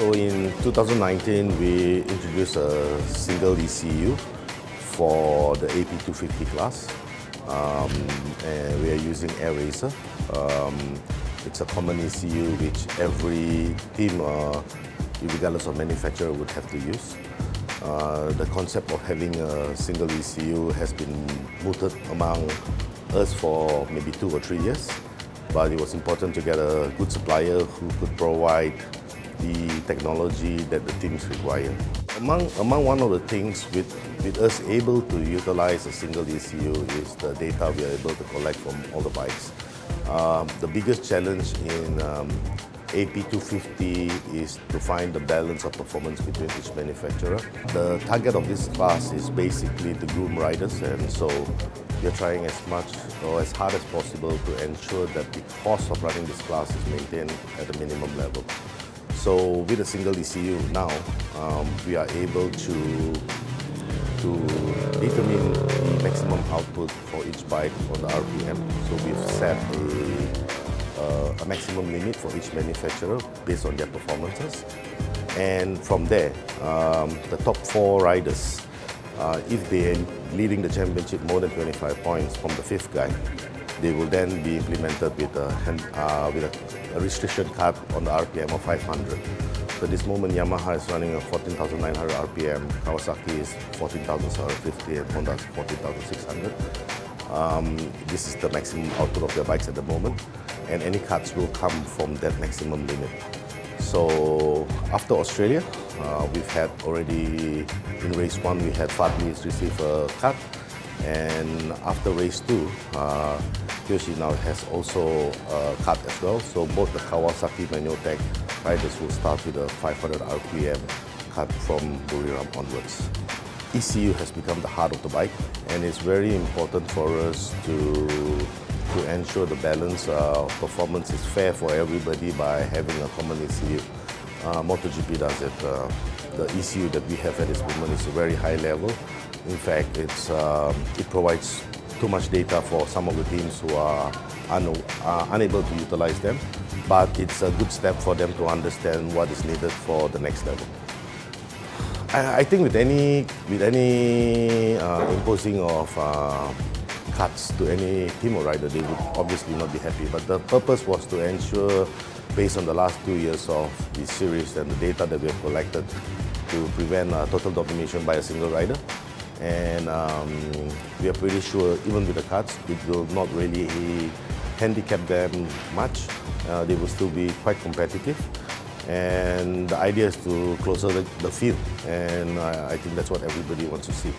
So in 2019, we introduced a single ECU for the AP250 class, and we are using aRacer. It's a common ECU which every team, regardless of manufacturer, would have to use. The concept of having a single ECU has been mooted among us for maybe 2 or 3 years, but it was important to get a good supplier who could provide the technology that the teams require. Among one of the things with us able to utilize a single ECU is the data we are able to collect from all the bikes. The biggest challenge in AP250 is to find the balance of performance between each manufacturer. The target of this class is basically to groom riders, and so we are trying as much or as hard as possible to ensure that the cost of running this class is maintained at a minimum level. So with a single ECU now, we are able to determine the maximum output for each bike on the RPM. So we've set a maximum limit for each manufacturer based on their performances. And from there, the top 4 riders, if they are leading the championship more than 25 points from the 5th guy, they will then be implemented with a restriction cut on the RPM of 500. So at this moment, Yamaha is running a 14,900 RPM, Kawasaki is 14,750, and Honda is 14,600. This is the maximum output of their bikes at the moment, and any cuts will come from that maximum limit. So after Australia, we've had already, in race 1, we had Fadlis receive a cut, and after race 2, Kyoshi now has also cut as well. So both the Kawasaki Manotech riders will start with a 500 RPM cut from Buriram onwards. ECU has become the heart of the bike, and it's very important for us to ensure the balance of performance is fair for everybody by having a common ECU. MotoGP does it. The ECU that we have at this moment is a very high level. In fact, it provides too much data for some of the teams who are unable to utilize them, but it's a good step for them to understand what is needed for the next level. I think with any imposing of cuts to any team or rider, they would obviously not be happy. But the purpose was to ensure, based on the last 2 years of the series and the data that we have collected, to prevent total domination by a single rider. And we are pretty sure, even with the cuts, it will not really handicap them much. They will still be quite competitive. And the idea is to close the field, and I think that's what everybody wants to see.